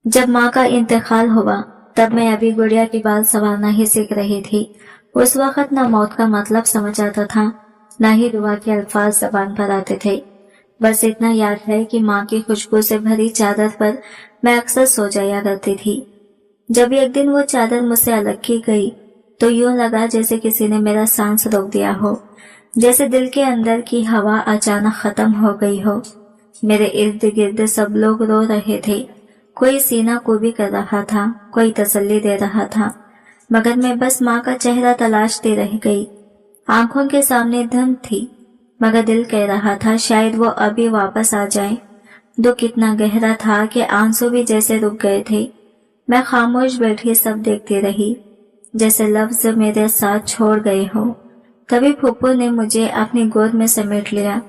जब माँ का इंतकाल हुआ तब मैं अभी गुड़िया की बाल संवारना ही सीख रही थी। उस वक्त न मौत का मतलब समझ आता था, न ही दुआ के अल्फाज जबान पर आते थे। बस इतना याद है कि माँ की खुशबू से भरी चादर पर मैं अक्सर सो जाया करती थी। जब एक दिन वो चादर मुझसे अलग की गई तो यूं लगा जैसे किसी ने मेरा सांस रोक दिया हो, जैसे दिल के अंदर की हवा अचानक खत्म हो गई हो। मेरे इर्द गिर्द सब लोग रो रहे थे, कोई सीना कूबी कर रहा था, कोई तसल्ली दे रहा था, मगर मैं बस माँ का चेहरा तलाशती रह गई। आंखों के सामने धुंध थी, मगर दिल कह रहा था शायद वो अभी वापस आ जाए। दुख इतना गहरा था कि आंसू भी जैसे रुक गए थे। मैं खामोश बैठी सब देखती रही, जैसे लफ्ज मेरे साथ छोड़ गए हो। तभी फूफू ने मुझे अपनी गोद में समेट लिया।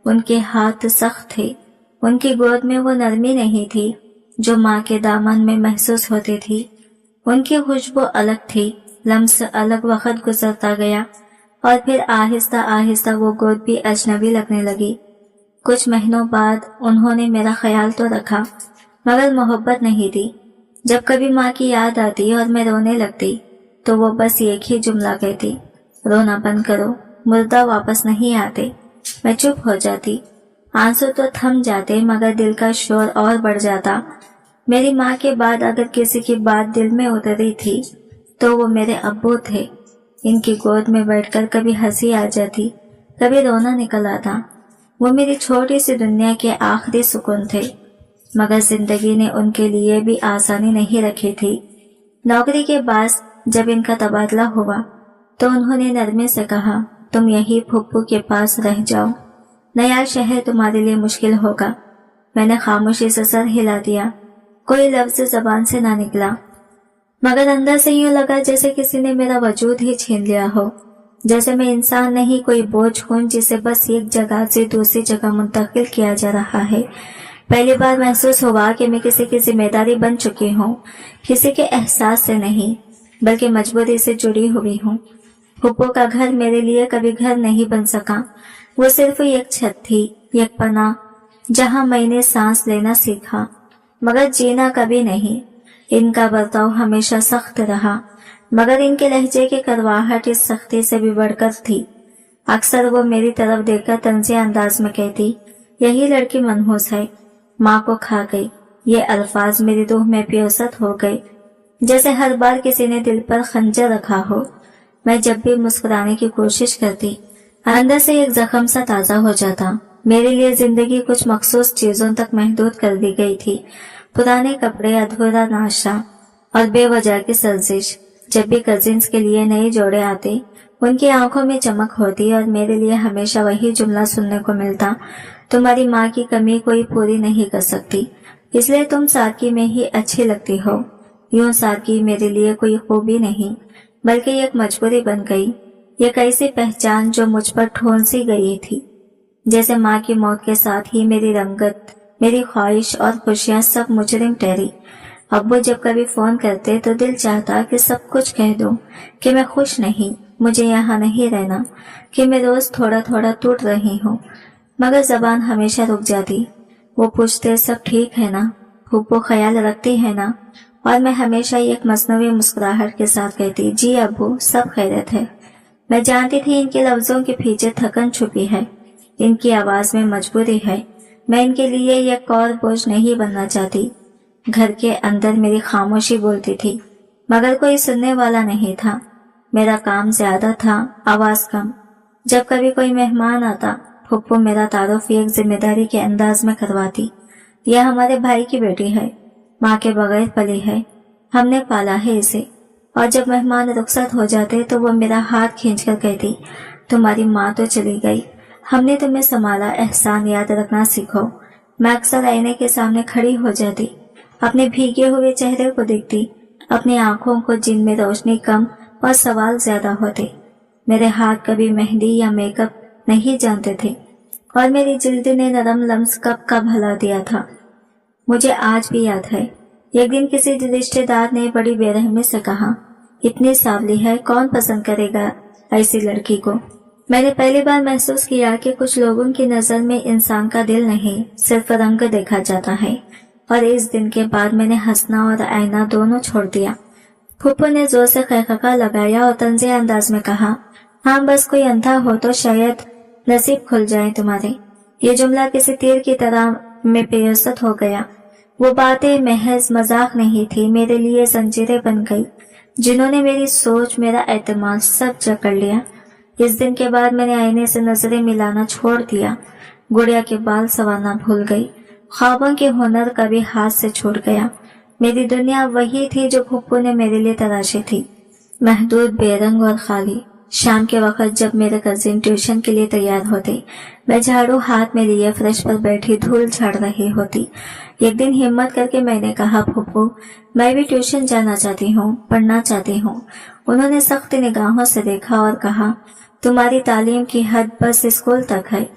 उनके हाथ सख्त थे, उनकी गोद में वो नरमी नहीं थी जो माँ के दामन में महसूस होती थी। उनकी खुशबू अलग थी, लम्स अलग। वक्त गुजरता गया और फिर आहिस्ता आहिस्ता वो गोद भी अजनबी लगने लगी। कुछ महीनों बाद उन्होंने मेरा ख्याल तो रखा, मगर मोहब्बत नहीं दी। जब कभी माँ की याद आती और मैं रोने लगती तो वो बस एक ही जुमला कहती, रोना बंद करो, मुर्दा वापस नहीं आते। मैं चुप हो जाती, आंसू तो थम जाते मगर दिल का शोर और बढ़ जाता। मेरी माँ के बाद अगर किसी की बात दिल में उतरी थी तो वो मेरे अब्बू थे। इनकी गोद में बैठकर कभी हंसी आ जाती, कभी रोना निकल आता। वो मेरी छोटी सी दुनिया के आखिरी सुकून थे। मगर जिंदगी ने उनके लिए भी आसानी नहीं रखी थी। नौकरी के बाद जब इनका तबादला हुआ तो उन्होंने नरमे से कहा, तुम यही फुप्पू के पास रह जाओ, नया शहर तुम्हारे लिए मुश्किल होगा। मैंने खामोशी से सर हिला दिया, कोई लफ्ज जबान से ना निकला, मगर अंदर से यूं लगा जैसे किसी ने मेरा वजूद ही छीन लिया हो, जैसे मैं इंसान नहीं कोई बोझ हूं जिसे बस एक जगह से दूसरी जगह मुंतकिल किया जा रहा है। पहली बार महसूस हुआ कि मैं किसी की जिम्मेदारी बन चुकी हूँ, किसी के एहसास से नहीं बल्कि मजबूरी से जुड़ी हुई हूँ। फुप्पो का घर मेरे लिए कभी घर नहीं बन सका, वो सिर्फ एक छत थी, एक पनाह, जहाँ मैंने सांस लेना सीखा मगर जीना कभी नहीं। इनका बर्ताव हमेशा सख्त रहा, मगर इनके लहजे की कड़वाहट इस सख्ती से भी बढ़कर थी। अक्सर वो मेरी तरफ देखकर तंज़िया अंदाज में कहती, यही लड़की मनहूस है, माँ को खा गई। ये अल्फाज मेरी रूह में प्योसत हो गए, जैसे हर बार किसी ने दिल पर खंजर रखा हो। मैं जब भी मुस्कुराने की कोशिश करती, अंदर से एक जख्म सा ताजा हो जाता। मेरे लिए जिंदगी कुछ मखसूस चीजों तक महदूद कर दी गई थी, पुराने कपड़े, अधूरा नाश्ता और बेवजह की सर्जिश। जब भी कजिन्स के लिए नए जोड़े आते, उनकी आंखों में चमक होती और मेरे लिए हमेशा वही जुमला सुनने को मिलता, तुम्हारी माँ की कमी कोई पूरी नहीं कर सकती, इसलिए तुम सादगी में ही अच्छी लगती हो। यूं सादगी मेरे लिए कोई खूबी नहीं बल्कि एक मजबूरी बन गई, एक ऐसी पहचान जो मुझ पर ठोंसी गई थी। जैसे माँ की मौत के साथ ही मेरी रंगत, मेरी ख्वाहिश और खुशियाँ सब मुजरिम ठहरी। अब्बू जब कभी फोन करते तो दिल चाहता कि सब कुछ कह दूं, कि मैं खुश नहीं, मुझे यहाँ नहीं रहना, कि मैं रोज थोड़ा थोड़ा टूट रही हूँ, मगर जबान हमेशा रुक जाती। वो पूछते, सब ठीक है ना, फूफू ख्याल रखती है ना, और मैं हमेशा एक मसनवी मुस्कुराहट के साथ कहती, जी अब्बू, सब खैरियत है। मैं जानती थी इनके लफ्जों के पीछे थकन छुपी है, इनकी आवाज में मजबूरी है। मैं इनके लिए एक और बोझ नहीं बनना चाहती। घर के अंदर मेरी खामोशी बोलती थी, मगर कोई सुनने वाला नहीं था। मेरा काम ज्यादा था, आवाज कम। जब कभी कोई मेहमान आता, फुप्पू मेरा तारुफ एक जिम्मेदारी के अंदाज में करवाती, यह हमारे भाई की बेटी है, माँ के बगैर पली है, हमने पाला है इसे। और जब मेहमान रुखसत हो जाते तो वो मेरा हाथ खींचकर कहती, तुम्हारी माँ तो चली गई, हमने तुम्हें संभाला, एहसान याद रखना सीखो। मैं अक्सर आईने के सामने खड़ी हो जाती, अपने भीगे हुए चेहरे को देखती, अपनी आंखों को जिनमें रोशनी कम और सवाल ज्यादा होते। मेरे हाथ कभी मेहंदी या मेकअप नहीं जानते थे और मेरी जिल्द ने नरम लम्स कब का भला दिया था। मुझे आज भी याद है, एक दिन किसी रिश्तेदार ने बड़ी बेरहमी से कहा, इतनी सांवली है, कौन पसंद करेगा ऐसी लड़की को। मैंने पहली बार महसूस किया कि कुछ लोगों की नजर में इंसान का दिल नहीं, सिर्फ रंग देखा जाता है। और इस दिन के बाद मैंने हंसना और आईना दोनों छोड़ दिया। फूफू ने जोर से खैखका लगाया और तंज़े अंदाज में कहा, हाँ बस कोई अंधा हो तो शायद नसीब खुल जाए तुम्हारे। ये जुमला किसी तीर की तरह में पेयसत हो गया। वो बातें महज मजाक नहीं थी, मेरे लिए जंजीरें बन गई जिन्होंने मेरी सोच, मेरा एतमाद सब जकड़ लिया। इस दिन के बाद मैंने आईने से नजरें मिलाना छोड़ दिया। गुड़िया के बाल संवारना भूल गई। ख्वाबों के हुनर कभी हाथ से छूट गया। मेरी दुनिया वही थी जो फूफू ने मेरे लिए तराशी थी, महदूद, बेरंग और खाली। शाम के वक्त जब मेरे कजिन ट्यूशन के लिए तैयार होते, मैं झाड़ू हाथ में लिए फर्श पर बैठी धूल झाड़ रही होती। एक दिन हिम्मत करके मैंने कहा, फूफू मैं भी ट्यूशन जाना चाहती हूँ, पढ़ना चाहती हूँ। उन्होंने सख्त निगाहों से देखा और कहा, तुम्हारी तालीम की हद बस स्कूल तक है,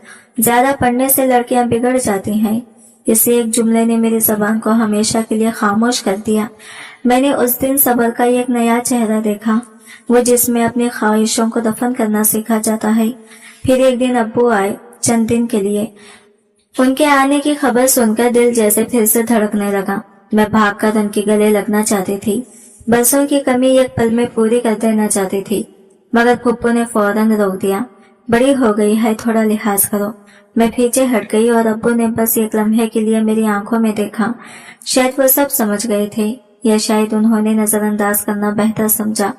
ज्यादा पढ़ने से लड़कियां बिगड़ जाती हैं। इसी एक जुमले ने मेरी जबान को हमेशा के लिए खामोश कर दिया। मैंने उस दिन सबर का एक नया चेहरा देखा, वो जिसमें अपनी ख्वाहिशों को दफन करना सीखा जाता है। फिर एक दिन अब्बू आए चंद दिन के लिए। उनके आने की खबर सुनकर दिल जैसे फिर से धड़कने लगा। मैं भागकर उनके गले लगना चाहती थी, बरसों की कमी एक पल में पूरी कर देना चाहती थी, मगर फूफू ने फौरन रोक दिया। बड़ी हो गई है, थोड़ा लिहाज करो। मैं पीछे हट गई और अब्बू ने बस एक लम्हे के लिए मेरी आंखों में देखा। शायद वो सब समझ गए थे, या शायद उन्होंने नजरअंदाज करना बेहतर समझा।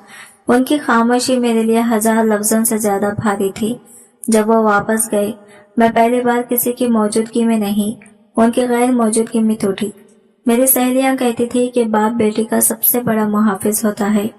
उनकी खामोशी मेरे लिए 1000 लफ्जों से ज्यादा भारी थी। जब वो वापस गए, मैं पहली बार किसी की मौजूदगी में नहीं, उनकी गैर मौजूदगी में टूटी। मेरी सहेलियां कहती थी कि बाप बेटी का सबसे बड़ा मुहाफिज होता है,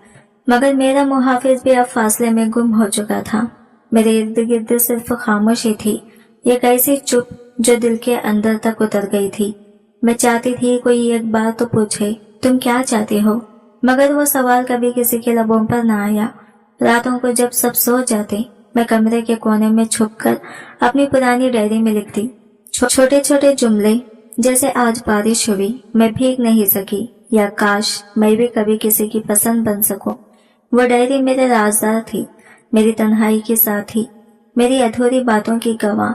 मगर मेरा मुहाफिज भी अब फासले में गुम हो चुका था। मेरे इर्द गिर्द सिर्फ खामोशी थी, एक ऐसी चुप जो दिल के अंदर तक उतर गई थी। मैं चाहती थी कोई एक बार तो पूछे, तुम क्या चाहती हो, मगर वो सवाल कभी किसी के लबों पर न आया। रातों को जब सब सो जाते, मैं कमरे के कोने में छुपकर अपनी पुरानी डायरी में लिखती छोटे छोटे जुमले, जैसे आज बारिश हुई, मैं भीग नहीं सकी, या काश मैं भी कभी किसी की पसंद बन सकूं। वो डायरी मेरे राजदार थी, मेरी तन्हाई की साथी, मेरी अधूरी बातों की गवाह।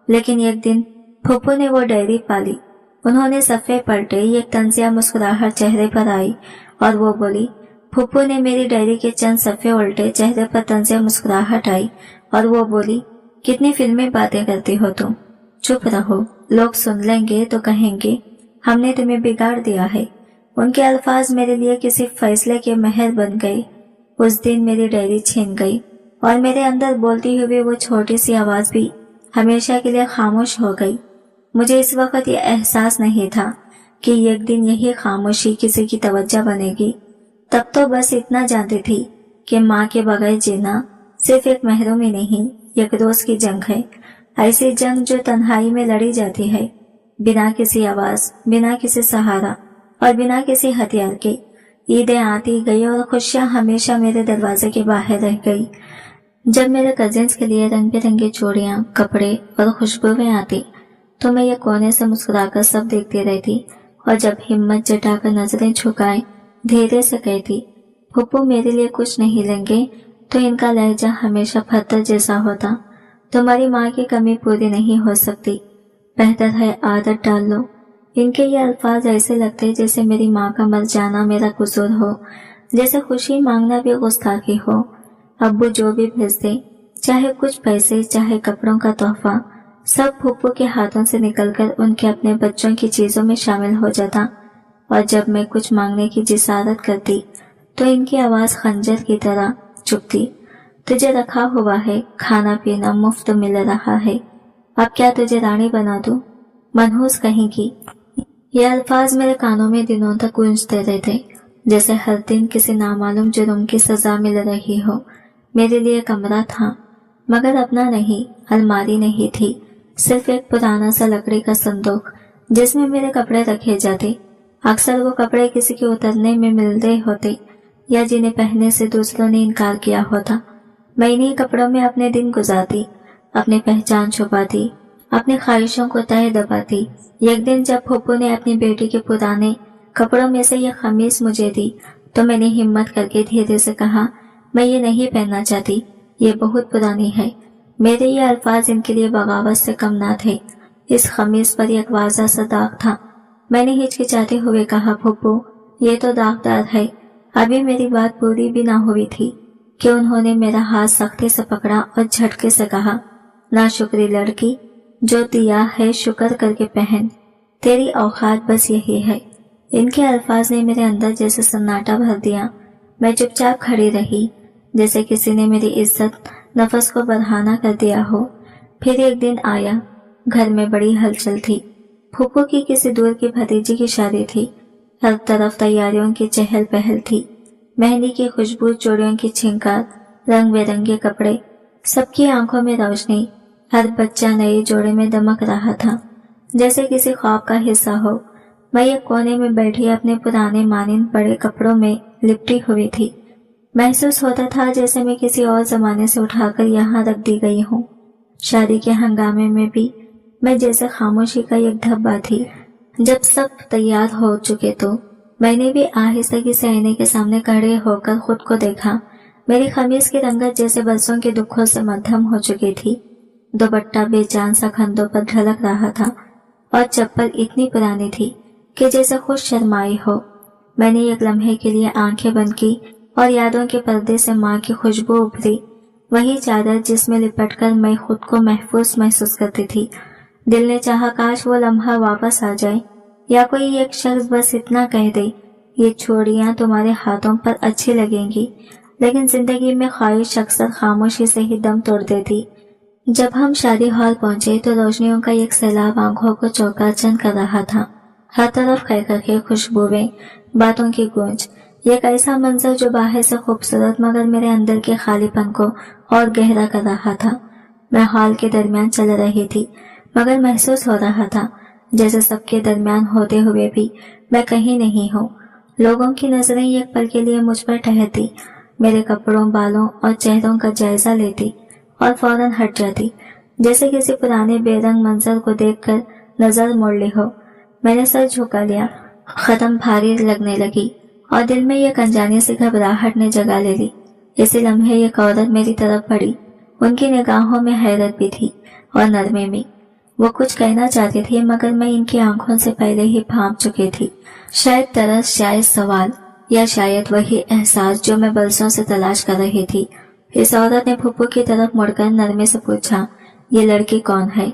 लेकिन एक दिन फूफू ने वो डायरी पाली। उन्होंने सफ़े पलटे, एक तंजिया मुस्कुराहट चेहरे पर आई और वो बोली, फूफू ने मेरी डायरी के चंद सफ़े उल्टे, चेहरे पर तंजिया मुस्कुराहट आई और वो बोली, कितनी फिल्मी बातें करती हो तुम, चुप रहो, लोग सुन लेंगे तो कहेंगे हमने तुम्हें बिगाड़ दिया है। उनके अल्फाज मेरे लिए किसी फैसले के महर बन गए। उस दिन मेरी डायरी छीन गई और मेरे अंदर बोलती हुई वो छोटी सी आवाज भी हमेशा के लिए खामोश हो गई। मुझे इस वक्त ये एहसास नहीं था कि एक दिन यही खामोशी किसी की तवज्जो बनेगी। तब तो बस इतना जानती थी कि माँ के बगैर जीना सिर्फ एक महरूमी नहीं, एक रोज की जंग है। ऐसी जंग जो तन्हाई में लड़ी जाती है, बिना किसी आवाज, बिना किसी सहारा और बिना किसी हथियार के। ईदें आती गई और खुशियां हमेशा मेरे दरवाजे के बाहर रह गई। जब मेरे कजिन्स के लिए रंग बिरंगी चूड़ियां, कपड़े और खुशबुएं आती तो मैं ये कोने से मुस्कुराकर सब देखती रहती और जब हिम्मत जुटाकर नजरें झुकाए धीरे से कहती, फूफू मेरे लिए कुछ नहीं लेंगे, तो इनका लहजा हमेशा पत्थर जैसा होता। तुम्हारी माँ की कमी पूरी नहीं हो सकती, बेहतर है आदत डाल लो। इनके ये अल्फाज ऐसे लगते जैसे मेरी माँ का मर जाना मेरा कसूर हो, जैसे खुशी मांगना भी गुस्ताखी हो। अब्बू जो भी भेज दे, चाहे कुछ पैसे, चाहे कपड़ों का तोहफा, सब फूफू के हाथों से निकलकर उनके अपने बच्चों की चीजों में शामिल हो जाता। और जब मैं कुछ मांगने की जिसारत करती तो इनकी आवाज खंजर की तरह चुभती, तुझे रखा हुआ है, खाना पीना मुफ्त मिल रहा है, अब क्या तुझे रानी बना दूं, मनहूस कहेंगी। ये अल्फाज मेरे कानों में दिनों तक गूंजते रहते, जैसे हर दिन किसी नामालूम जुर्म की सजा मिल रही हो। मेरे लिए कमरा था, मगर अपना नहीं, अलमारी नहीं थी, सिर्फ एक पुराना सा लकड़ी का संदूक जिसमें मेरे कपड़े रखे जाते। अक्सर वो कपड़े किसी के उतरने में मिल रहे होते या जिन्हें पहनने से दूसरों ने इनकार किया होता। मैं इन्हीं कपड़ों में अपने दिन गुजारती, अपनी पहचान छुपाती, अपनी ख्वाहिशों को तह दबाती। एक दिन जब फूफू ने अपनी बेटी के पुराने कपड़ों में से यह खमीज मुझे दी तो मैंने हिम्मत करके धीरे से कहा, मैं ये नहीं पहनना चाहती, ये बहुत पुरानी है। मेरे ये अल्फाज इनके लिए बगावत से कम ना थे। इस खमीज पर एक वाज़ा सा दाग था, मैंने हिचकिचाते हुए कहा, फूफू ये तो दागदार है। अभी मेरी बात पूरी भी ना हुई थी कि उन्होंने मेरा हाथ सख्ती से पकड़ा और झटके से कहा, नाशुक्री लड़की, जो दिया है शुक्र करके पहन, तेरी औकात बस यही है। इनके अल्फाज ने मेरे अंदर जैसे सन्नाटा भर दिया। मैं चुपचाप खड़ी रही, जैसे किसी ने मेरी इज्जत नफस को बरहाना कर दिया हो। फिर एक दिन आया, घर में बड़ी हलचल थी। फूफू की किसी दूर की भतीजी की शादी थी। हर तरफ तैयारियों की चहल पहल थी। मेहंदी की खुशबू, चूड़ियों की छिंकार, रंग बिरंगे कपड़े, सबकी आंखों में रोशनी। हर बच्चा नए जोड़े में दमक रहा था, जैसे किसी ख्वाब का हिस्सा हो। मैं एक कोने में बैठी अपने पुराने मानिंद बड़े कपड़ों में लिपटी हुई थी। महसूस होता था जैसे मैं किसी और जमाने से उठाकर यहाँ रख दी गई हूँ। शादी के हंगामे में भी मैं जैसे खामोशी का एक धब्बा थी। जब सब तैयार हो चुके तो मैंने भी आहिस्ता से आईने के सामने खड़े होकर खुद को देखा। मेरी खमीज की रंगत जैसे बरसों के दुखों से मध्यम हो चुकी थी। दुपट्टा बेजान सा खंडों पर ढलक रहा था और चप्पल इतनी पुरानी थी कि जैसे खुद शर्माई हो। मैंने एक लम्हे के लिए आंखें बंद की और यादों के पर्दे से माँ की खुशबू उभरी, वही चादर जिसमें लिपटकर मैं खुद को महफूज महसूस करती थी। दिल ने चाहा काश वो लम्हा वापस आ जाए, या कोई एक शख्स बस इतना कह दे, ये चूड़ियां तुम्हारे हाथों पर अच्छी लगेंगी। लेकिन जिंदगी में ख्वाहिश अक्सर खामोशी से ही दम तोड़ देती। जब हम शादी हॉल पहुंचे तो रोशनियों का एक सैलाब आंखों को चौकाचंद कर रहा था। हर तरफ खैखखे खुशबुएं, बातों की गूंज, एक ऐसा मंजर जो बाहर से खूबसूरत मगर मेरे अंदर के खालीपन को और गहरा कर रहा था। मैं हॉल के दरमियान चल रही थी, मगर महसूस हो रहा था जैसे सबके दरमियान होते हुए भी मैं कहीं नहीं हूँ। लोगों की नजरें एक पल के लिए मुझ पर ठहरती, मेरे कपड़ों, बालों और चेहरों का जायजा लेती और फौरन हट जाती, जैसे किसी पुराने बेरंग मंजर को देखकर नजर मोड़ ली हो। मैंने सर झुका लिया, कदम भारी लगने लगी और दिल में एक अनजानी सी घबराहट ने जगह ले ली। इसी लम्हे एक औरत मेरी तरफ बढ़ी, उनकी निगाहों में हैरत भी थी और नरमी भी। वो कुछ कहना चाहती थी मगर मैं इनकी आंखों से पहले ही भांप चुकी थी। शायद तरस, शायद सवाल, या शायद वही एहसास जो मैं बरसों से तलाश कर रही थी। इस औरत ने फूफू की तरफ मुड़कर नरमी से पूछा, ये लड़की कौन है?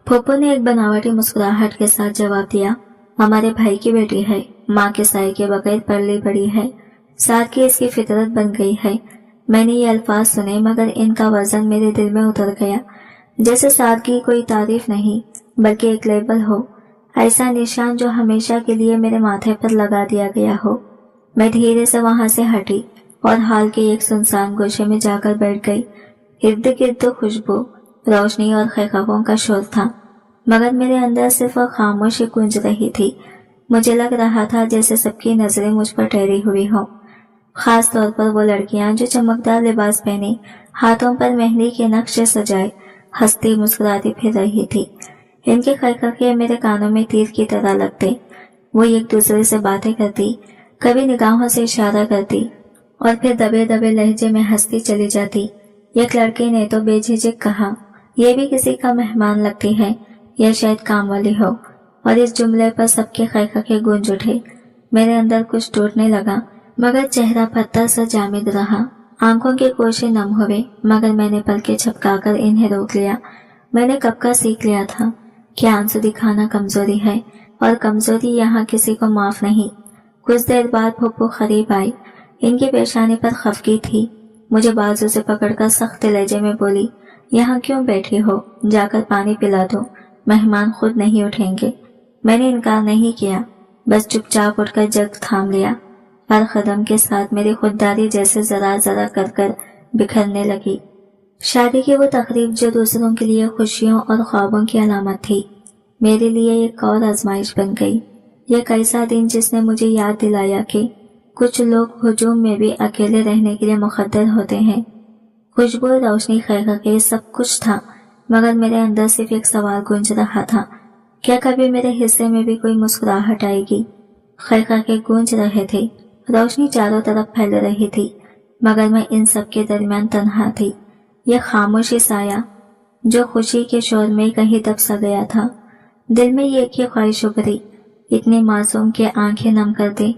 फूफू ने एक बनावटी मुस्कुराहट के साथ जवाब दिया, हमारे भाई की बेटी है, माँ के साए के बगैर पली बड़ी है, सादगी इसकी फितरत बन गई है। मैंने ये अल्फाज सुने मगर इनका वजन मेरे दिल में उतर गया, जैसे सादगी कोई तारीफ नहीं बल्कि एक लेबल हो, ऐसा निशान जो हमेशा के लिए मेरे माथे पर लगा दिया गया हो। मैं धीरे से वहां से हटी और हाल के एक सुनसान गोशे में जाकर बैठ गई। इर्द गिर्द खुशबू, रोशनी और खैखों का शोर था, मगर मेरे अंदर सिर्फ खामोशी गूंज रही थी। मुझे लग रहा था जैसे सबकी नजरें मुझ पर ठहरी हुई हों, खास तौर पर वो लड़कियां जो चमकदार लिबास पहने, हाथों पर मेहंदी के नक्शे सजाए, हंसती मुस्कुराती फिर रही थी। इनके खैखखे मेरे कानों में तीर की तरह लगते। वो एक दूसरे से बातें करती, कभी निगाहों से इशारा करती और फिर दबे दबे लहजे में हंसती चली जाती। एक लड़के ने तो बेझिझक कहा, ये भी किसी का मेहमान लगती है या शायद काम वाली हो, और इस जुमले पर सबके खैखखे गूंज उठे। मेरे अंदर कुछ टूटने लगा मगर चेहरा पत्थर सा जामिद रहा। आंखों के कोशे नम हुए मगर मैंने पलकें झपकाकर इन्हें रोक लिया। मैंने कब का सीख लिया था कि आंसू दिखाना कमजोरी है और कमजोरी यहाँ किसी को माफ नहीं। कुछ देर बाद फूफू करीब आई, इनकी पेशानी पर खफगी थी। मुझे बाजू से पकड़कर सख्त लहजे में बोली, यहाँ क्यों बैठी हो, जाकर पानी पिला दो, मेहमान खुद नहीं उठेंगे। मैंने इनकार नहीं किया, बस चुपचाप उठकर जग थाम लिया। हर कदम के साथ मेरी खुददारी जैसे जरा जरा कर बिखरने लगी। शादी की वो तकरीब जो दूसरों के लिए खुशियों और ख्वाबों की अलामत थी, मेरे लिए एक और आजमाइश बन गई। एक ऐसा दिन जिसने मुझे याद दिलाया कि कुछ लोग हुजूम में भी अकेले रहने के लिए मुकद्दर होते हैं। खुशबू, रोशनी, खैखखे सब कुछ था, मगर मेरे अंदर सिर्फ एक सवाल गूंज रहा था, क्या कभी मेरे हिस्से में भी कोई मुस्कुराहट आएगी? खैखखे गूंज रहे थे, रोशनी चारों तरफ फैल रही थी, मगर मैं इन सब के दरमियान तन्हा थी। यह खामोशी साया जो खुशी के शोर में कहीं दब सा गया था। दिल में एक ही ख्वाहिश उभरी, इतनी मासूम के आंखें नम कर दे।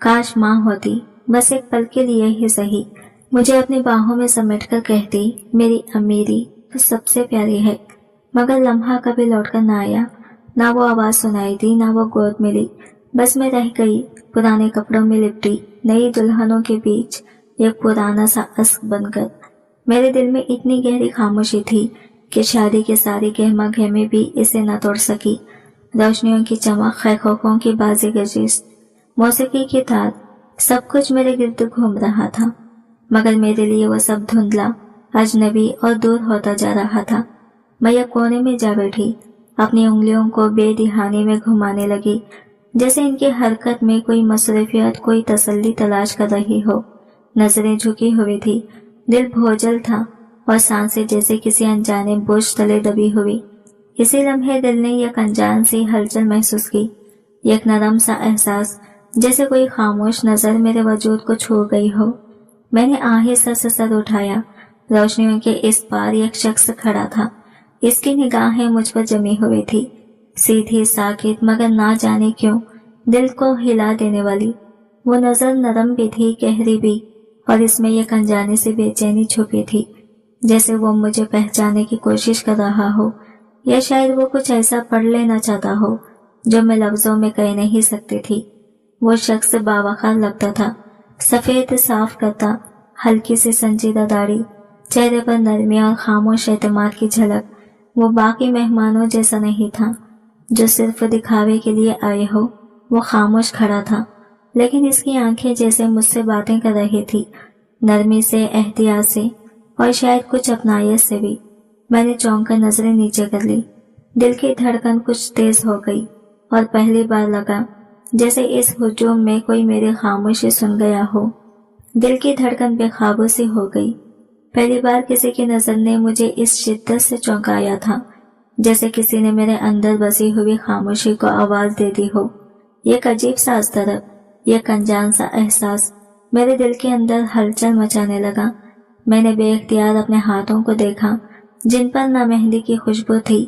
काश माँ होती, बस एक पल के लिए ही सही, मुझे अपनी बाहों में समेटकर कहती, मेरी अमीरी तो सबसे प्यारी है। मगर लम्हा कभी लौटकर ना आया, ना वो आवाज सुनाई दी, ना वो गोद मिली। बस मैं रह गई पुराने कपड़ों में लिपटी नई दुल्हनों के बीच, एक पुराना सा अश्क बनकर। मेरे दिल में इतनी गहरी खामोशी थी कि शादी के सारी गहमा गहमी भी इसे न तोड़ सकी। रोशनियों की चमक, खैखों की बाजी गजिश, मौसीकी की तार, सब कुछ मेरे गिर्द घूम रहा था, मगर मेरे लिए वो सब धुंधला, अजनबी और दूर होता जा रहा था। मैं एक कोने में जा बैठी, अपनी उंगलियों को बेदिहानी में घुमाने लगी, जैसे इनकी हरकत में कोई मसरूफियत, कोई तसल्ली तलाश कर रही हो। नजरें झुकी हुई थी, दिल भोजल था और सांसें जैसे किसी अनजाने बोझ तले दबी हुई। इसी लम्हे दिल ने एक अनजान सी हलचल महसूस की, एक नरम सा एहसास, जैसे कोई खामोश नजर मेरे वजूद को छू गई हो। मैंने आहिस्ता से सर उठाया। रोशनियों के इस पार एक शख्स खड़ा था। इसकी निगाहें मुझ पर जमी हुई थी, सीधी, साकित, मगर ना जाने क्यों दिल को हिला देने वाली। वो नजर नरम भी थी, गहरी भी, और इसमें एक अनजानी सी बेचैनी छुपी थी, जैसे वो मुझे पहचानने की कोशिश कर रहा हो, या शायद वो कुछ ऐसा पढ़ लेना चाहता हो जो मैं लफ्जों में कह नहीं सकती थी। वो शख्स बावकार लगता था, सफेद साफ करता, हल्की सी संजीदा दाढ़ी, चेहरे पर नरमी और खामोश एतमाद की झलक। वो बाकी मेहमानों जैसा नहीं था जो सिर्फ दिखावे के लिए आए हो। वो खामोश खड़ा था, लेकिन इसकी आंखें जैसे मुझसे बातें कर रही थी, नरमी से, एहतियात से, और शायद कुछ अपनायत से भी। मैंने चौंक कर नजरें नीचे कर ली। दिल की धड़कन कुछ तेज हो गई और पहली बार लगा जैसे इस हुजूम में कोई मेरी खामोशी सुन गया हो। दिल की धड़कन बेकाबू सी हो गई। पहली बार किसी की नजर ने मुझे इस शिद्दत से चौंकाया था, जैसे किसी ने मेरे अंदर बसी हुई खामोशी को आवाज दे दी हो। एक अजीब सा अस्तरब, एक अनजान सा एहसास मेरे दिल के अंदर हलचल मचाने लगा। मैंने बेख्तियार अपने हाथों को देखा, जिन पर न मेहंदी की खुशबू थी,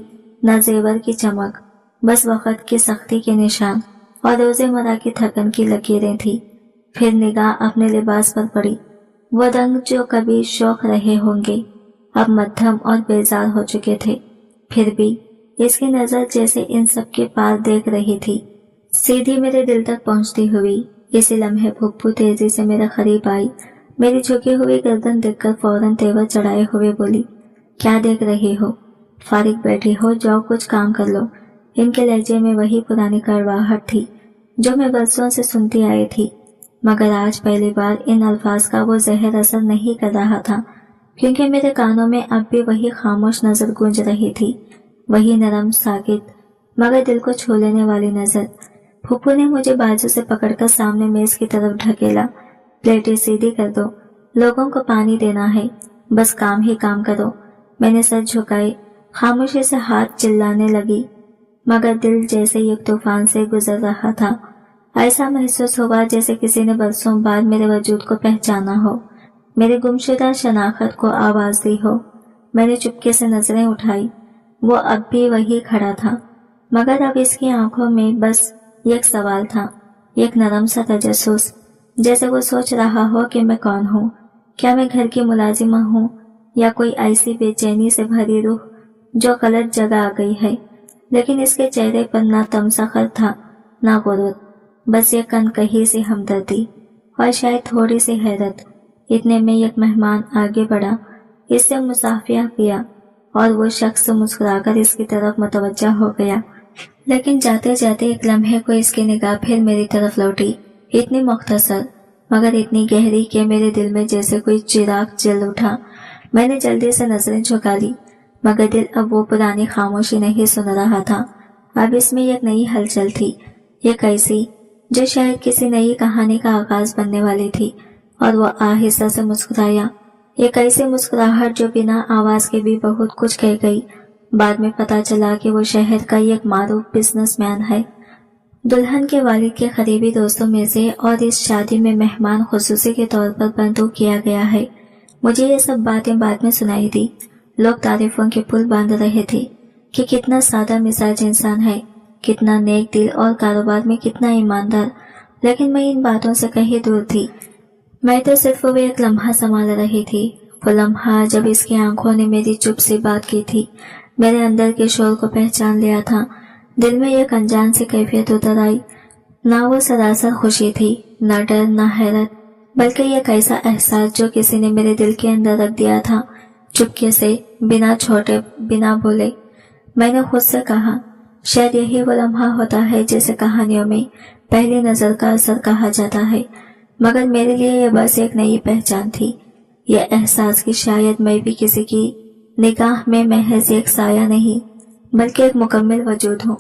न जेवर की चमक, बस वक्त की सख्ती के निशान और रोजेमर्रा की थकन की लकीरें थी। फिर निगाह अपने लिबास पर पड़ी। वो रंग जो कभी शौक रहे होंगे अब मध्यम और बेजार हो चुके थे, फिर भी इसकी नजर जैसे इन सब के पार देख रही थी, सीधी मेरे दिल तक पहुंचती हुई। इसी लम्हे फुप्पू तेजी से मेरे करीब आई। मेरी झुकी हुई गर्दन देखकर फौरन तेवर चढ़ाए हुए बोली, क्या देख रही हो? फारिग बैठी हो, जाओ कुछ काम कर लो। इनके लहजे में वही पुरानी कड़वाहट थी जो मैं बरसों से सुनती आई थी, मगर आज पहली बार इन अल्फाज का वो जहर असर नहीं कर रहा था, क्योंकि मेरे कानों में अब भी वही खामोश नजर गूंज रही थी, वही नरम, साकित, मगर दिल को छू लेने वाली नजर। फूफू ने मुझे बाजू से पकड़कर सामने मेज की तरफ ढकेला। प्लेटें सीधी कर दो, लोगों को पानी देना है, बस काम ही काम करो। मैंने सर झुकाए, खामोशी से हाथ चिल्लाने लगी, मगर दिल जैसे एक तूफान से गुजर रहा था। ऐसा महसूस हुआ जैसे किसी ने बरसों बाद मेरे वजूद को पहचाना हो, मेरी गुमशुदा शनाख्त को आवाज दी हो। मैंने चुपके से नजरें उठाई। वो अब भी वही खड़ा था, मगर अब इसकी आंखों में बस एक सवाल था, एक नरम सा तजस्सुस, जैसे वो सोच रहा हो कि मैं कौन हूँ। क्या मैं घर की मुलाजिमा हूँ या कोई ऐसी बेचैनी से भरी रूह जो गलत जगह आ गई है। लेकिन इसके चेहरे पर ना तमसखर था, ना गुरूर, बस ये कनकही सी हमदर्दी और शायद थोड़ी सी हैरत। इतने में एक मेहमान आगे बढ़ा, इससे मुसाफिया किया और वो शख्स मुस्कुराकर इसकी तरफ मुतवज्जा हो गया। लेकिन जाते जाते एक लम्हे को इसकी निगाह फिर मेरी तरफ लौटी, इतनी मुख्तसर मगर इतनी गहरी कि मेरे दिल में जैसे कोई चिराग जल उठा। मैंने जल्दी से नजरें झुका ली, मगर दिल अब वो पुरानी खामोशी नहीं सुन रहा था। अब इसमें एक नई हलचल थी, एक ऐसी जो शायद किसी नई कहानी का आगाज बनने वाली थी। और वो आहिस्ता से मुस्कुराया, एक ऐसी मुस्कुराहट जो बिना आवाज के भी बहुत कुछ कह गई। बाद में पता चला कि वो शहर का एक मारूफ बिजनेसमैन है, दुल्हन के वालिद के करीबी दोस्तों में से, और इस शादी में मेहमान खुसूसी के तौर पर मंतूब किया गया है। मुझे ये सब बातें बाद में सुनाई दी। लोग तारीफों के पुल बांध रहे थे कि कितना सादा मिजाज इंसान है, कितना नेक दिल और कारोबार में कितना ईमानदार, लेकिन मैं इन बातों से कहीं दूर थी। मैं तो सिर्फ वो एक लम्हा संभाल रही थी, वो लम्हा जब इसकी आंखों ने मेरी चुप से बात की थी, मेरे अंदर के शोर को पहचान लिया था। दिल में एक अनजान सी कैफियत उतर आई। ना वो सरासर खुशी थी, ना डर, ना हैरत, बल्कि एक ऐसा एहसास जो किसी ने मेरे दिल के अंदर रख दिया था, चुपके से, बिना छोटे, बिना बोले। मैंने खुद से कहा, शायद यही वो लम्हा होता है जिसे कहानियों में पहली नजर का असर कहा जाता है, मगर मेरे लिए यह बस एक नई पहचान थी। यह एहसास कि शायद मैं भी किसी की निगाह में महज एक साया नहीं, बल्कि एक मुकम्मल वजूद हूँ,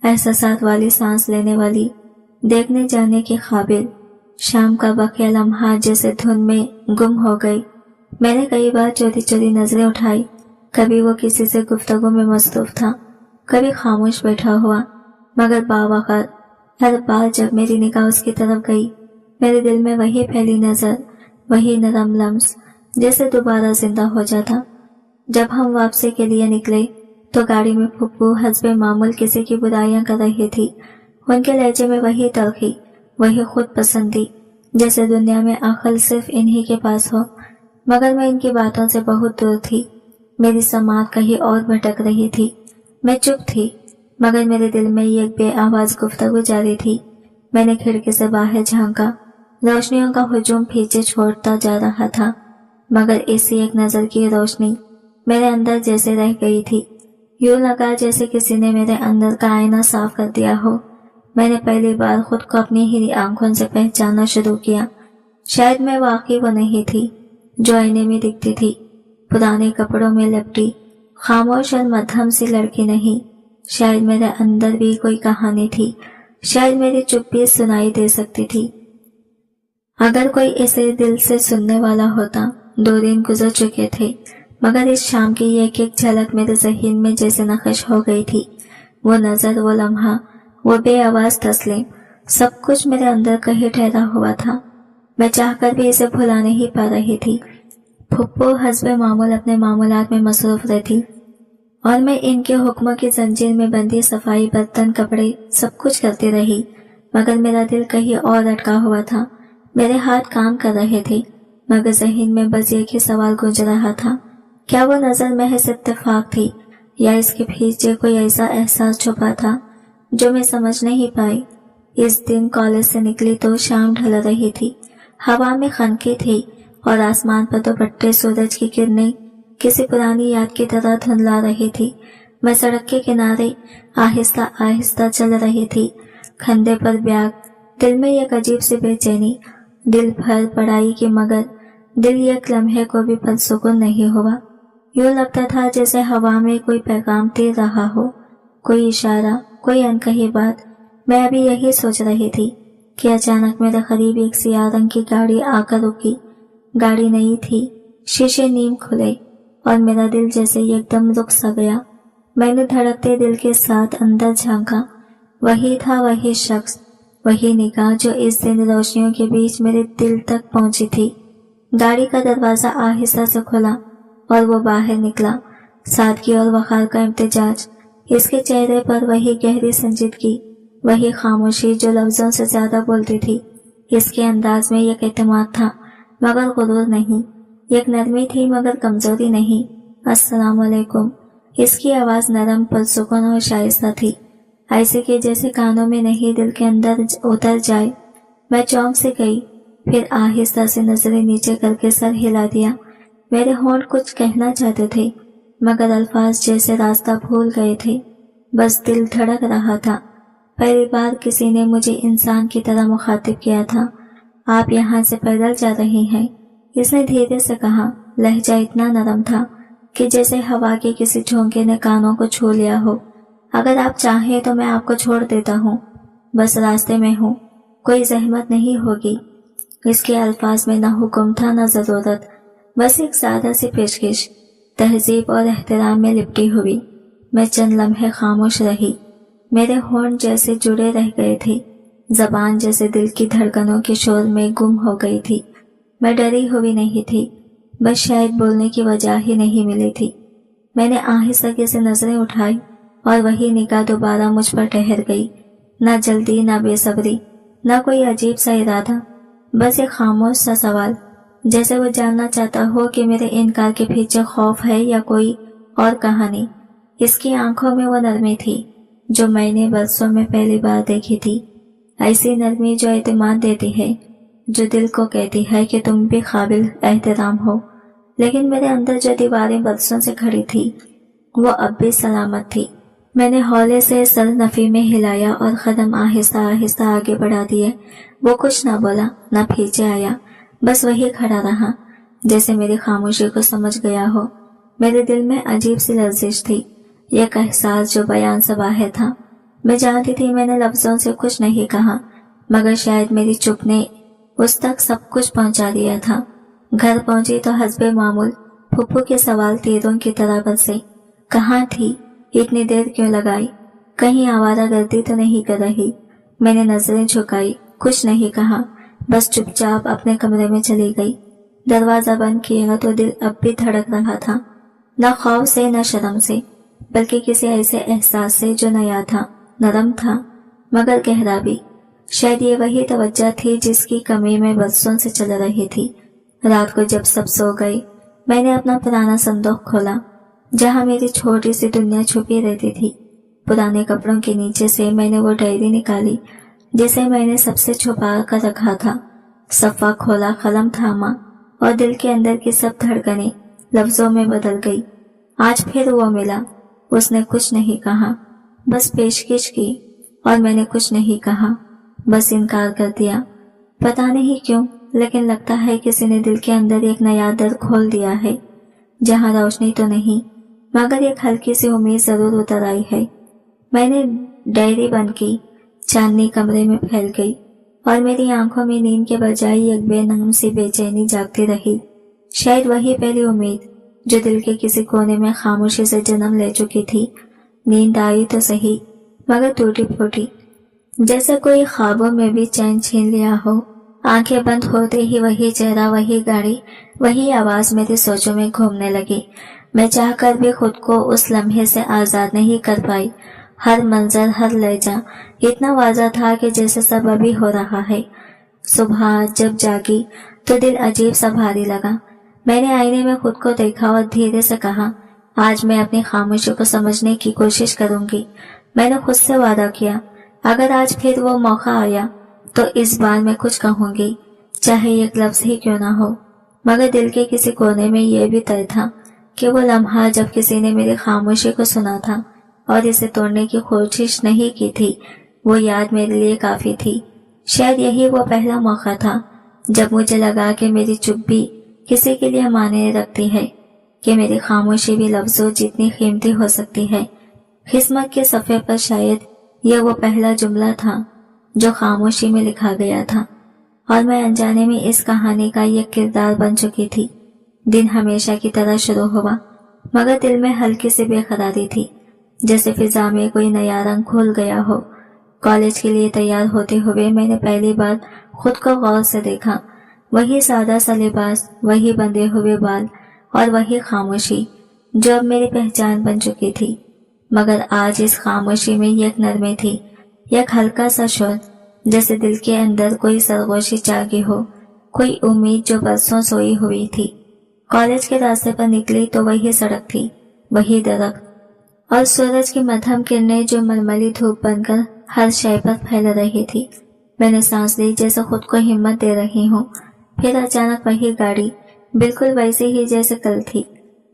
एहसासात वाली, सांस लेने वाली, देखने जाने के काबिल। शाम का बकिया लम्हा जैसे धुन में गुम हो गई। मैंने कई बार चोरी चोरी नजरें उठाई, कभी वो किसी से गुफ्तगू में मसरूफ था, कभी खामोश बैठा हुआ, मगर बावक़्त हर बार जब मेरी निगाह उसकी तरफ गई, मेरे दिल में वही पहली नजर, वही नरम लम्स जैसे दोबारा जिंदा हो जाता। जब हम वापसी के लिए निकले तो गाड़ी में फुप्पू हस्बे मामूल किसी की बुराइयां कर रही थी। उनके लहजे में वही तलखी, वही खुद पसंदी, जैसे दुनिया में अक्ल सिर्फ इन्हीं के पास हो, मगर मैं इनकी बातों से बहुत दूर थी। मेरी समात कहीं और भटक रही थी। मैं चुप थी, मगर मेरे दिल में एक बेआवाज गुफ्तगू जारी थी। मैंने खिड़की से बाहर झांका, रोशनियों का हुजूम पीछे छोड़ता जा रहा था, मगर इसी एक नजर की रोशनी मेरे अंदर जैसे रह गई थी। यूं लगा जैसे किसी ने मेरे अंदर का आईना साफ कर दिया हो। मैंने पहली बार खुद को अपनी ही आंखों से पहचानना शुरू किया। शायद मैं वाकई वो नहीं थी जो आईने में दिखती थी, पुराने कपड़ों में लपटी, खामोश और मध्यम सी लड़की नहीं। शायद मेरे अंदर भी कोई कहानी थी, शायद मेरी चुप भी सुनाई दे सकती थी अगर कोई इसे दिल से सुनने वाला होता। 2 दिन गुजर चुके थे, मगर इस शाम की एक एक झलक मेरे ज़हन में जैसे नक्श हो गई थी। वो नजर, वो लम्हा, वो बेआवाज तस्लीम, सब कुछ मेरे अंदर कहीं ठहरा हुआ था। मैं चाहकर भी इसे भुला नहीं पा रही थी। फुप्पो हस्बे मामूल अपने मामूलात में मसरूफ रहती और मैं इनके हुक्मों की जंजीर में बंधी सफाई, बर्तन, कपड़े सब कुछ करती रही, मगर मेरा दिल कहीं और अटका हुआ था। मेरे हाथ काम कर रहे थे, मगर ज़हन में बस एक ही सवाल गूंज रहा था, क्या वो नजर महज इत्तेफाक थी या इसके पीछे कोई ऐसा एहसास छुपा था जो मैं समझ नहीं पाई। इस दिन कॉलेज से निकली तो शाम ढल रही थी, हवा में खनकी थी और आसमान पर दुपट्टे सूरज की किरणें किसी पुरानी याद की तरह धुंधला रही थी। मैं सड़क के किनारे आहिस्ता आहिस्ता चल रही थी, कंधे पर बैग, दिल में एक अजीब सी बेचैनी, दिल भर पढ़ाई की, मगर दिल एक लम्हे को भी पुरसुकून नहीं हुआ। यूं लगता था जैसे हवा में कोई पैगाम दे रहा हो, कोई इशारा, कोई अनकही बात। मैं अभी यही सोच रही थी कि अचानक मेरे करीब एक सियाह रंग की गाड़ी आकर रुकी। गाड़ी नई थी, शीशे नीम खुले और मेरा दिल जैसे एकदम रुक सा गया। मैंने धड़कते दिल के साथ अंदर झांका। वही था, वही शख्स, वही निगाह जो इस दिन रोशनियों के बीच मेरे दिल तक पहुंची थी। गाड़ी का दरवाजा आहिस्ता से खुला और वो बाहर निकला, सादगी और वक़ार का इम्तिजाज। इसके चेहरे पर वही गहरी संजीदगी, वही खामोशी जो लफ्जों से ज्यादा बोलती थी। इसके अंदाज में एक एतमाद था, मगर गुरूर नहीं, एक नरमी थी मगर कमजोरी नहीं। अस्सलाम वालेकुम। इसकी आवाज नरम, पुरसुकून और शाइस्ता थी, ऐसे कि जैसे कानों में नहीं दिल के अंदर उतर जाए। मैं चौंक से गई, फिर आहिस्ता से नजरें नीचे करके सर हिला दिया। मेरे होंठ कुछ कहना चाहते थे, मगर अल्फाज जैसे रास्ता भूल गए थे। बस दिल धड़क रहा था। पहली बार किसी ने मुझे इंसान की तरह मुखातिब किया था। आप यहाँ से पैदल जा रही हैं, इसने धीरे से कहा। लहजा इतना नरम था कि जैसे हवा के किसी झोंके ने कानों को छू लिया हो। अगर आप चाहें तो मैं आपको छोड़ देता हूँ, बस रास्ते में हूँ, कोई जहमत नहीं होगी। इसके अल्फाज में ना हुक्म था ना जरूरत, बस एक सादा सी पेशकश, तहजीब और एहतराम में लिपटी हुई। मैं चंद लम्हे खामोश रही। मेरे होंठ जैसे जुड़े रह गए थे, जबान जैसे दिल की धड़कनों के शोर में गुम हो गई थी। मैं डरी हुई नहीं थी, बस शायद बोलने की वजह ही नहीं मिली थी। मैंने आहिस्ता से नजरें उठाई और वही निगाह दोबारा मुझ पर ठहर गई। ना जल्दी, ना बेसब्री, ना कोई अजीब सा इरादा, बस एक खामोश सा सवाल, जैसे वो जानना चाहता हो कि मेरे इनकार के पीछे खौफ है या कोई और कहानी। इसकी आंखों में वो नरमी थी जो मैंने बरसों में पहली बार देखी थी। ऐसी नरमी जो एतमाद देती है, जो दिल को कहती है कि तुम भी काबिल एहतराम हो। लेकिन मेरे अंदर जो दीवारें बरसों से खड़ी थी, वो अब भी सलामत थी। मैंने हौले से सर नफी में हिलाया और कदम आहिस्ता आहिस्ता आगे बढ़ा दिए। वो कुछ ना बोला, ना पीछे आया, बस वही खड़ा रहा, जैसे मेरी खामोशी को समझ गया हो। मेरे दिल में अजीब सी लर्जिश थी, एक एहसास जो बयान से बाहर था। मैं जानती थी मैंने लफ्जों से कुछ नहीं कहा, मगर शायद मेरी चुप ने उस तक सब कुछ पहुंचा दिया था। घर पहुंची तो हस्बे मामूल फुप्पू के सवाल तीरों की तरह बरसे। कहाँ थी, इतनी देर क्यों लगाई, कहीं आवारागर्दी तो नहीं कर रही। मैंने नजरें झुकाई, कुछ नहीं कहा, बस चुपचाप अपने कमरे में चली गई। दरवाजा बंद किया तो दिल अब भी धड़क रहा था, न खौफ से न शर्म से, बल्कि किसी ऐसे एहसास से जो नया था, नरम था, मगर गहरा भी। शायद ये वही तवज्जो थी जिसकी कमी में बरसों से चल रही थी। रात को जब सब सो गए, मैंने अपना पुराना संदूक खोला, जहाँ मेरी छोटी सी दुनिया छुपी रहती थी। पुराने कपड़ों के नीचे से मैंने वो डायरी निकाली जिसे मैंने सबसे छुपा कर रखा था। सफ़ा खोला, कलम थामा और दिल के अंदर की सब धड़कनें लफ्जों में बदल गई। आज फिर वो मिला। उसने कुछ नहीं कहा, बस पेशकश की, और मैंने कुछ नहीं कहा, बस इनकार कर दिया। पता नहीं क्यों, लेकिन लगता है किसी ने दिल के अंदर एक नया दर खोल दिया है, जहाँ रोशनी तो नहीं, मगर एक हल्की सी उम्मीद जरूर उतर आई है। मैंने डायरी बंद की, चांदनी कमरे में फैल गई और मेरी आंखों में नींद के बजाय एक बेनाम सी बेचैनी जागती रही। शायद वही पहली उम्मीद जो दिल के किसी कोने में खामोशी से जन्म ले चुकी थी। नींद आई तो सही, मगर टूटी फूटी, जैसे कोई ख्वाबों में भी चैन छीन लिया हो। आंखें बंद होते ही वही चेहरा, वही गाड़ी, वही आवाज मेरी सोचों में घूमने लगी। मैं चाहकर भी खुद को उस लम्हे से आजाद नहीं कर पाई। हर मंजर, हर लहजा इतना वाज़ा था कि जैसे सब अभी हो रहा है। सुबह जब जागी तो दिल अजीब सा भारी लगा। मैंने आईने में खुद को देखा और धीरे से कहा, आज मैं अपनी खामोशी को समझने की कोशिश करूंगी। मैंने खुद से वादा किया, अगर आज फिर वो मौका आया तो इस बार मैं कुछ कहूंगी, चाहे एक लफ्ज ही क्यों ना हो। मगर दिल के किसी कोने में ये भी तय था कि वो लम्हा जब किसी ने मेरी खामोशी को सुना था और इसे तोड़ने की कोशिश नहीं की थी, वो याद मेरे लिए काफी थी। शायद यही वो पहला मौका था जब मुझे लगा कि मेरी चुप भी किसी के लिए मायने रखती है, कि मेरी खामोशी भी लफ्जों जितनी कीमती हो सकती है। किस्मत के सफ़े पर शायद यह वो पहला जुमला था जो खामोशी में लिखा गया था, और मैं अनजाने में इस कहानी का एक किरदार बन चुकी थी। दिन हमेशा की तरह शुरू हुआ, मगर दिल में हल्की सी बेकरारी थी, जैसे फिजा में कोई नया रंग खुल गया हो। कॉलेज के लिए तैयार होते हुए मैंने पहली बार खुद को गौर से देखा। वही सादा सा लिबास, वही बंधे हुए बाल और वही खामोशी जो अब मेरी पहचान बन चुकी थी। मगर आज इस खामोशी में एक नरमी थी, एक हल्का सा शोर, जैसे दिल के अंदर कोई सरगोशी जागी हो, कोई उम्मीद जो बरसों सोई हुई थी। कॉलेज के रास्ते पर निकली तो वही सड़क थी, वही दरख्त और सूरज की मध्यम किरणें जो मलमली धूप बनकर हर शय पर फैल रही थी। मैंने सांस ली, जैसे खुद को हिम्मत दे रही हूँ। फिर अचानक वही गाड़ी, बिल्कुल वैसी ही जैसे कल थी,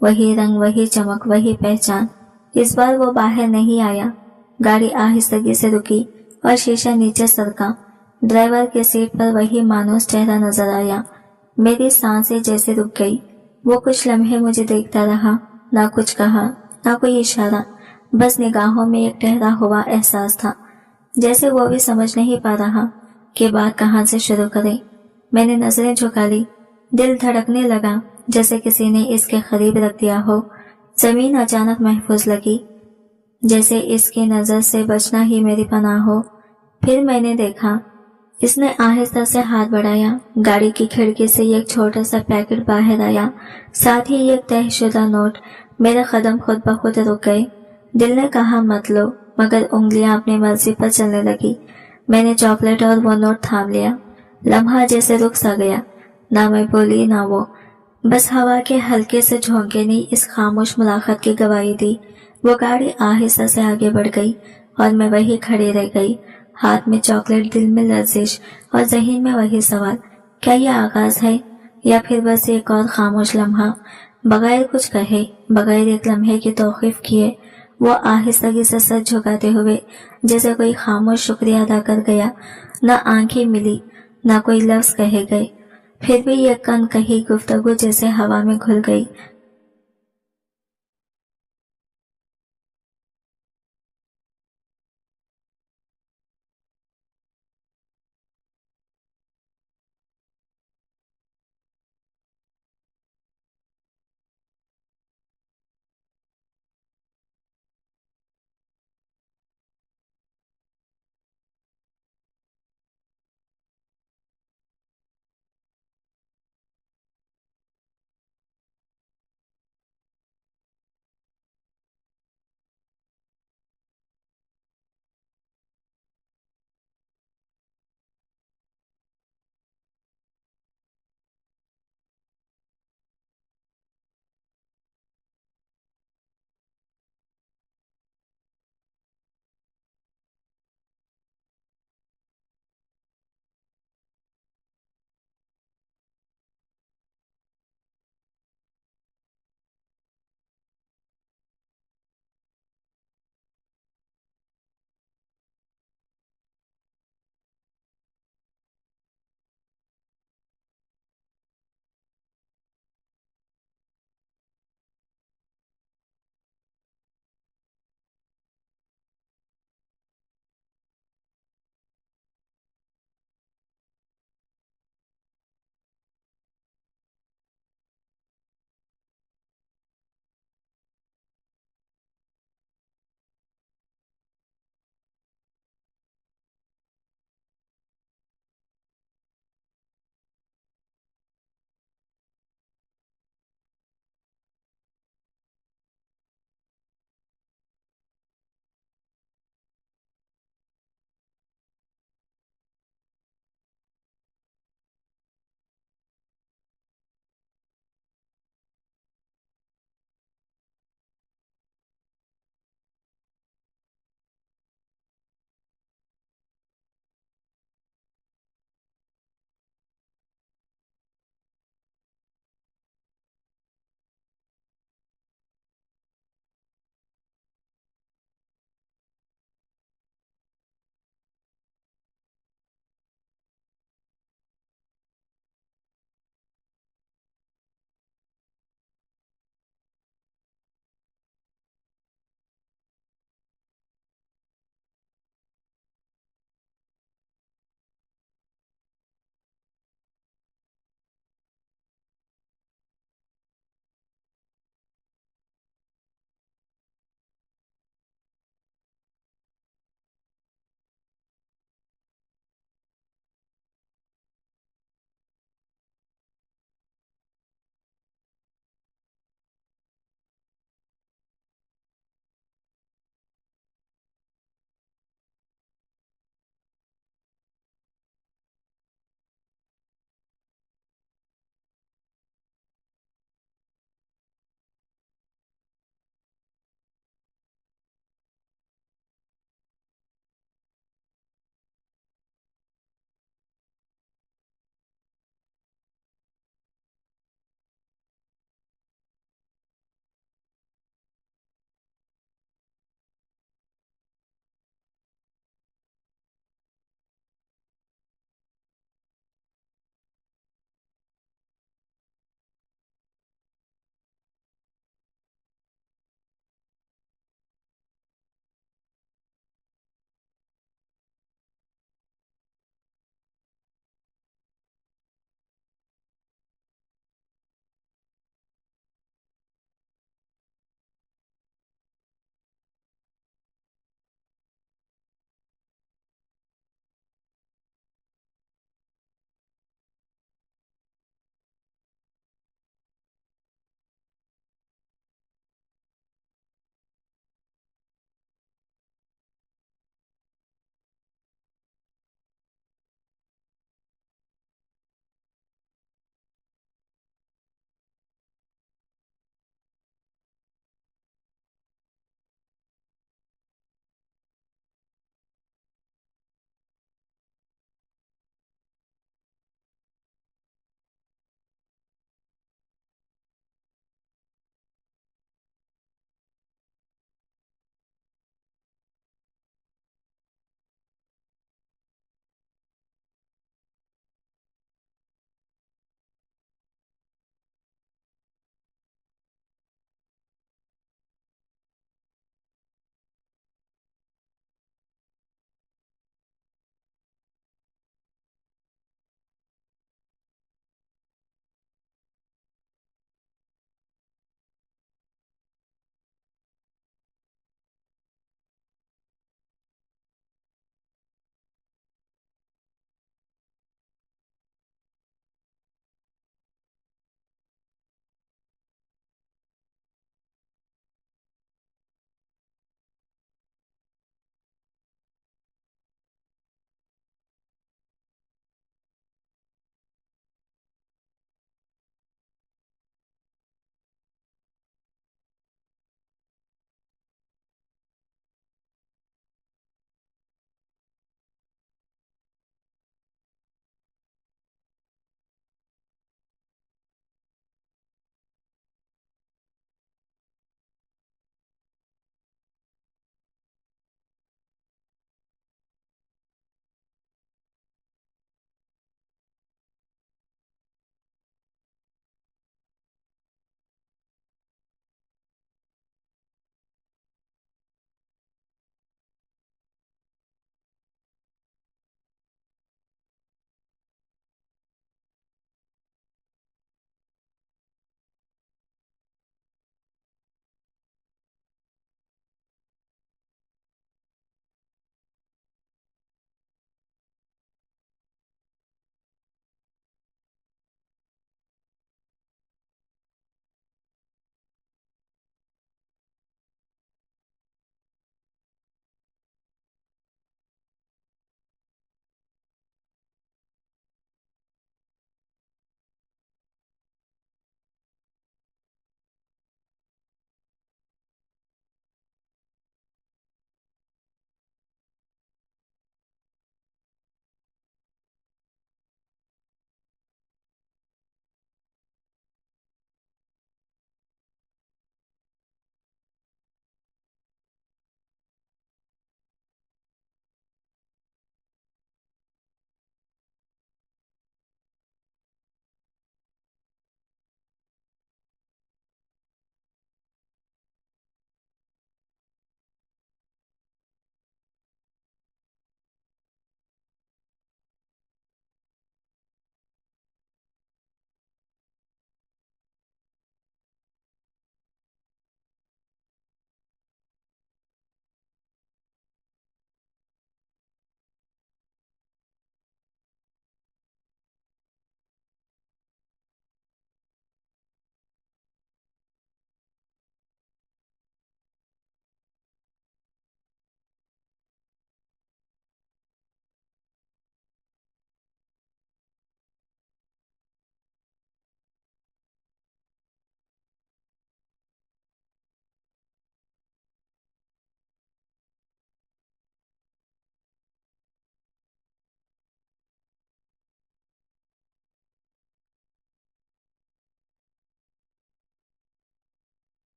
वही रंग, वही चमक, वही पहचान। इस बार वो बाहर नहीं आया। गाड़ी आहिस्तगी से रुकी और शीशा नीचे सरका। ड्राइवर के सीट पर वही मानूस चेहरा नजर आया। मेरी सांसें जैसे रुक गई। वो कुछ लम्हे मुझे देखता रहा, ना कुछ कहा, ना कोई इशारा, बस निगाहों में एक ठहरा हुआ एहसास था, जैसे वो भी समझ नहीं पा रहा कि बात कहाँ से शुरू करे। मैंने नजरें झुका ली। दिल धड़कने लगा, जैसे किसी ने इसके करीब रख दिया हो। जमीन अचानक महफूज लगी, जैसे इसकी नजर से बचना ही मेरी पनाह हो। फिर मैंने देखा, इसने आहिस्ता से हाथ बढ़ाया। गाड़ी की खिड़की से एक छोटा सा पैकेट बाहर आया, साथ ही एक तहशुदा नोट। मेरे कदम खुद ब खुद रुक गए। दिल ने कहा मत लो, मगर उंगलियां अपनी मर्जी पर चलने लगी। मैंने चॉकलेट और वो नोट थाम लिया। लम्हा जैसे रुक सा गया, ना मैं बोली ना वो। बस हवा के हल्के से झोंके ने इस खामोश मुलाकात की गवाही दी। वो गाड़ी आहिस्ता से आगे बढ़ गई और मैं वही खड़ी रह गई, हाथ में चॉकलेट, दिल में लर्जिश और ज़हन में वही सवाल, क्या ये आगाज है या फिर बस एक और खामोश लम्हा। बगैर कुछ कहे, बगैर एक लम्हे की तौकीफ किए, वो आहिस्तगी से सर झुकाते हुए जैसे कोई खामोश शुक्रिया अदा कर गया। न आंखें मिली, न कोई लफ्ज कहे गए, फिर भी ये कन कही गुफ्तगू जैसे हवा में घुल गई।